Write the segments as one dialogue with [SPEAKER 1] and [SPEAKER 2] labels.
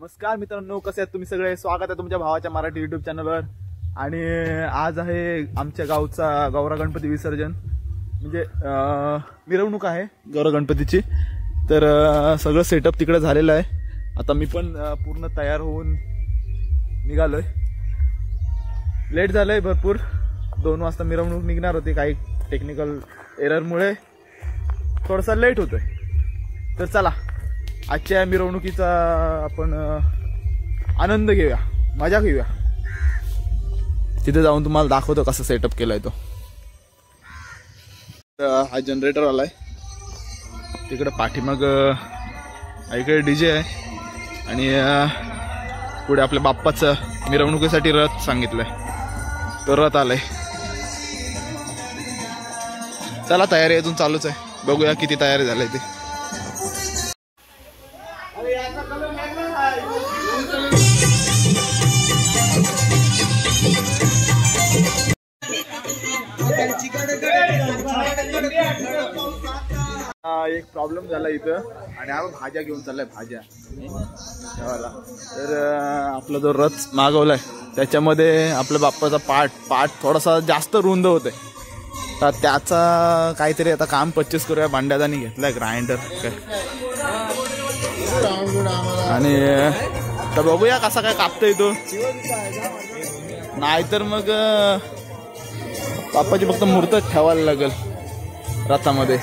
[SPEAKER 1] नमस्कार मित्रांनो, कसे आहेत तुम्ही सगळे? स्वागत आहे तुमच्या भावाच्या मराठी यूट्यूब चॅनलवर। आणि आज आहे आमच्या गावचा गौरा गणपती विसर्जन, म्हणजे मिरवणूक आहे गौरा गणपतीची। तर सगळं सेटअप तिकडे झालेलं आहे। आता मी पण पूर्ण तयार होऊन निघालोय। लेट झालंय भरपूर, 2 वाजता मिरवणूक निघणार होती, काही टेक्निकल एररमुळे थोडासा लेट होतोय। तर चला आजच्या मिरवणुकीचा आपण आनंद घेऊया, मजा घेऊया। तिथे जाऊन तुम्हाला दाखवतो कसं सेटअप केलाय तो। हा जनरेटर आलाय, तिकडे पाठीमाग इकडे डीजे आहे आणि पुढे आपल्या बाप्पाचं मिरवणुकीसाठी रथ सांगितलंय, तो रथ आलाय। चला तयारी अजून चालूच आहे, बघूया किती तयारी झाली ते। एक प्रॉब्लेम झाला इथं, आणि आपण भाज्या घेऊन चाललाय, भाज्या ठेवायला। तर आपला जो रथ मागवलाय त्याच्यामध्ये आपल्या बाप्पाचा पाठ थोडासा जास्त रुंद होतोय, तर त्याचा काहीतरी आता काम परचेस करूया। भांड्यादानी घेतलाय ग्राइंडर आणि तर बघूया कसा काय कापतोय तो, नाहीतर मग बाप्पाची फक्त मूर्त ठेवायला लागेल रथामध्ये।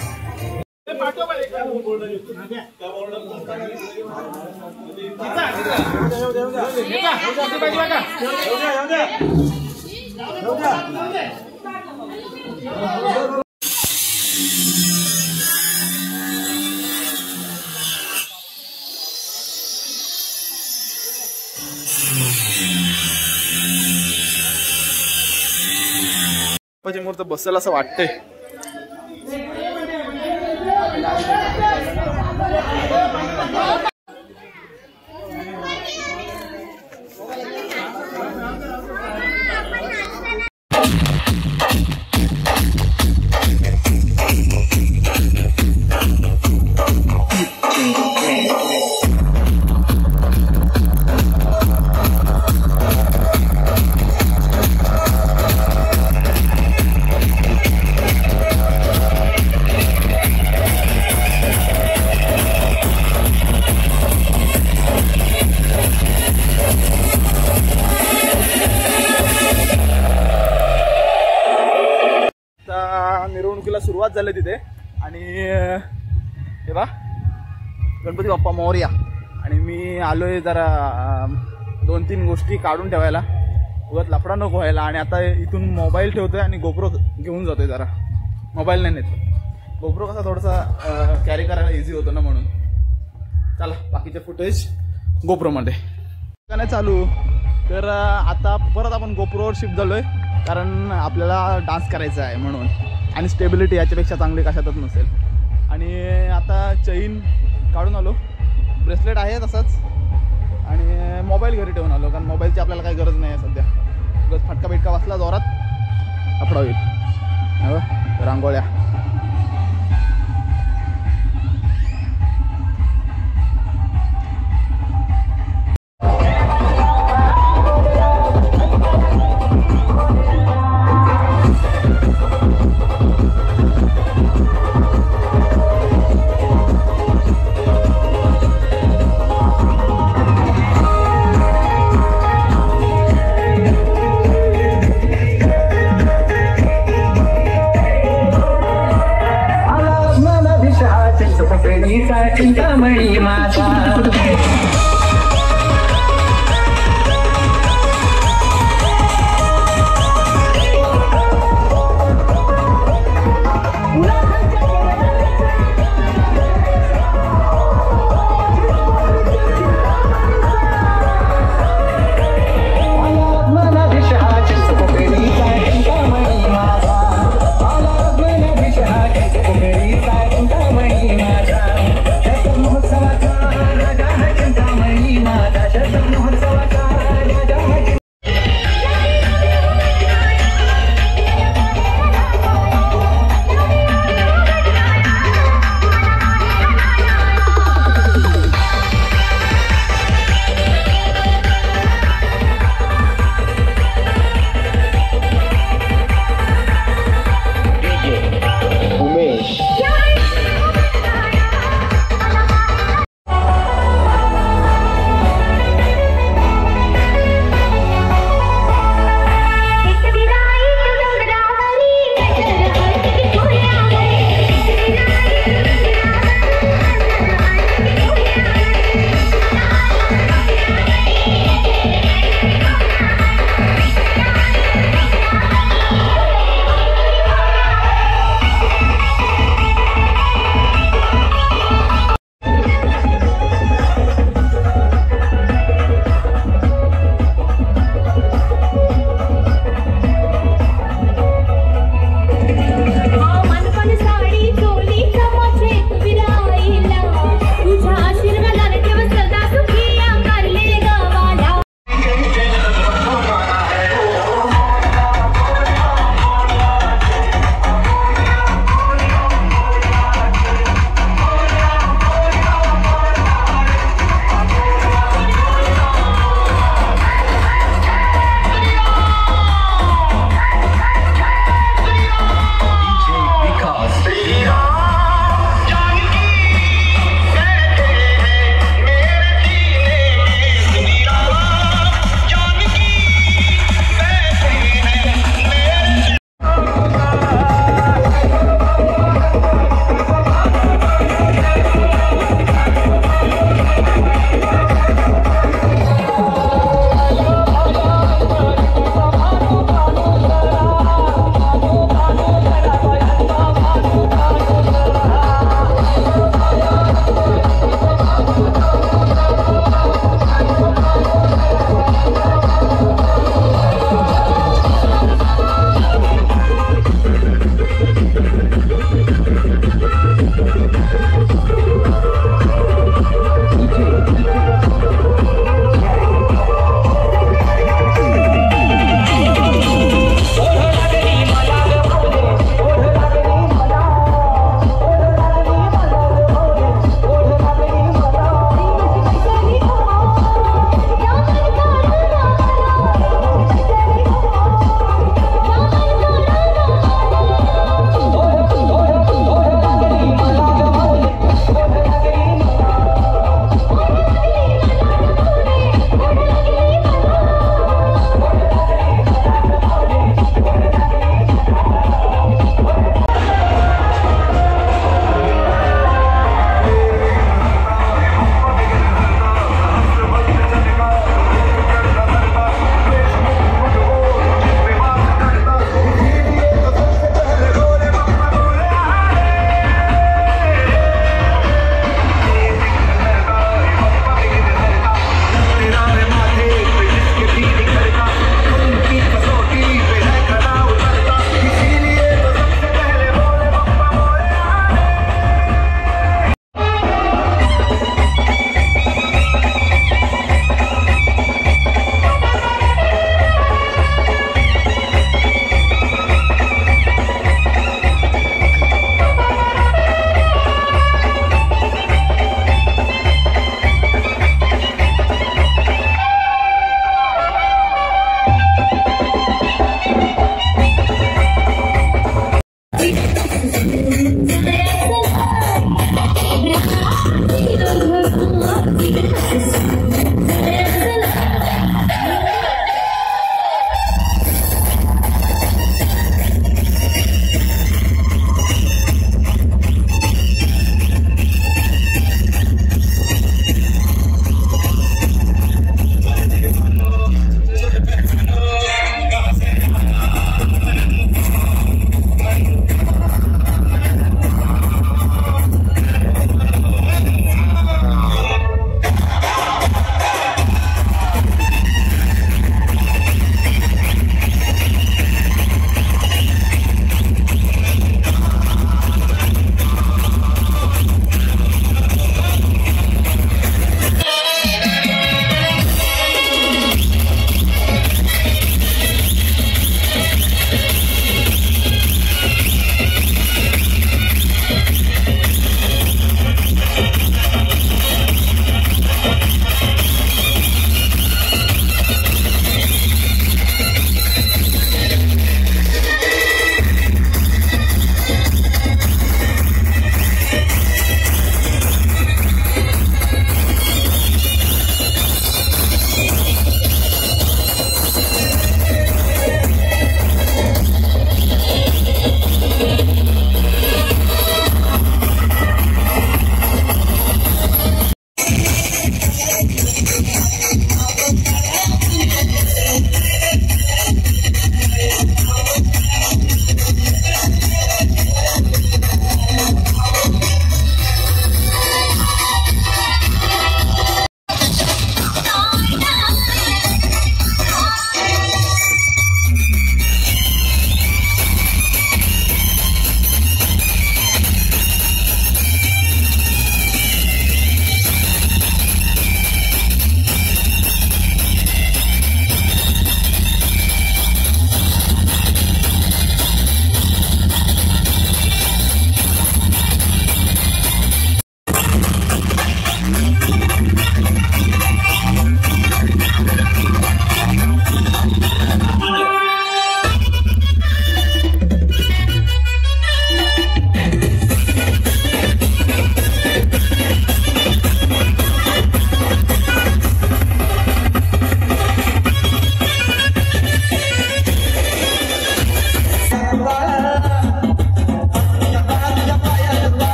[SPEAKER 1] बाप्पाची मूर्त बसेल असं वाटतंय। मिरवणुकीला सुरुवात झाली तिथे, आणि हे बा गणपती बाप्पा मोरया। आणि मी आलोय जरा 2-3 गोष्टी काढून ठेवायला, उगाच लफडा नको व्हायला। आणि आता इथून मोबाईल ठेवतोय आणि गोप्रो घेऊन जातोय, जरा मोबाईल नाही नेत, गोप्रो कसा थोडासा कॅरी करायला इझी होतो ना, म्हणून। चला बाकीचे फुटेज गोप्रोमध्ये नाही चालू। तर आता परत आपण गोप्रोवर शिफ्ट झालोय, कारण आपल्याला डान्स करायचा आहे म्हणून, आणि स्टेबिलिटी याच्यापेक्षा चांगली कशातच नसेल। आणि आता चैन काढून आलो, ब्रेसलेट आहे तसंच, आणि मोबाईल घरी ठेवून आलो, कारण मोबाईलची आपल्याला काही गरज नाही आहे सध्या। बस फटका बिटका वाचला जोरात लफडा होईल। रांगोळ्या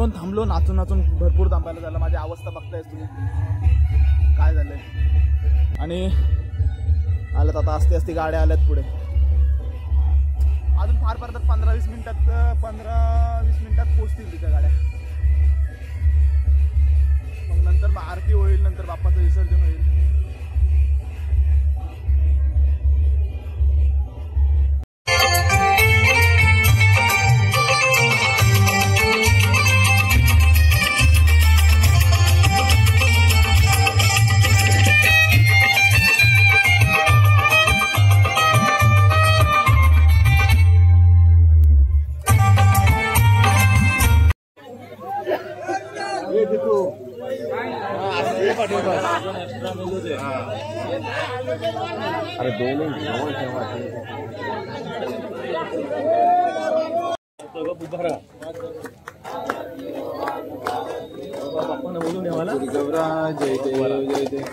[SPEAKER 1] पण थांबलो, नाचून नाचून भरपूर थांबायला झालं. माझी अवस्था बघतायच तुम्ही काय झालंय. आणि आल्यात आता असते असते गाड्या आल्यात पुढे. अजून फार फार तर 15-20 मिनिटात पोहोचतील तिथे गाड्या. मग नंतर मग आरती होईल, नंतर बाप्पाचं विसर्जन होईल.
[SPEAKER 2] अरे दोन
[SPEAKER 1] गौरा जय जय जय.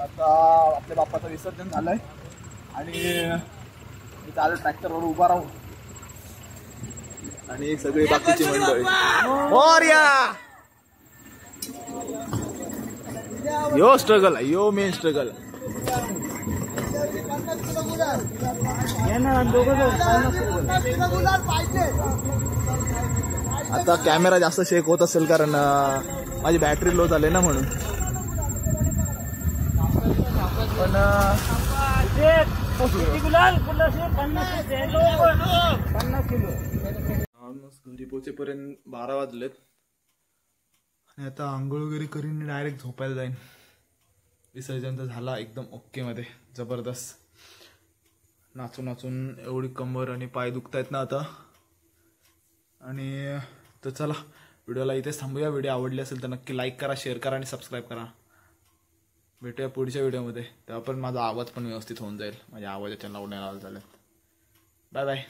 [SPEAKER 1] आता आपल्या बाप्पाचं विसर्जन झालंय आणि मी चालू ट्रॅक्टरवर उभा राहून आणि सगळी बाकीची मंडळी. यो स्ट्रगल आहे, यो मेन स्ट्रगल. आता कॅमेरा जास्त शेक होत असेल कारण माझी बॅटरी लो झाली ना म्हणून. पण घरी पोहोचेपर्यंत 12 वाजलेत आणि आता आंघोळ वगैरे करीन, डायरेक्ट झोपायला जाईन. विसर्जन तर झाला एकदम ओके मध्ये, जबरदस्त. नाचून नाचून एवढी कंबर आणि पाय दुखतायत ना आता. आणि तर चला व्हिडिओला इथेच थांबूया. व्हिडिओ आवडली असेल तर नक्की लाईक करा, शेअर करा आणि सबस्क्राईब करा. भेटूया पुढच्या व्हिडिओमध्ये, तेव्हा पण माझा आवाज पण व्यवस्थित होऊन जाईल. माझ्या आवाजाच्या लावण्याला झालं. Bye bye.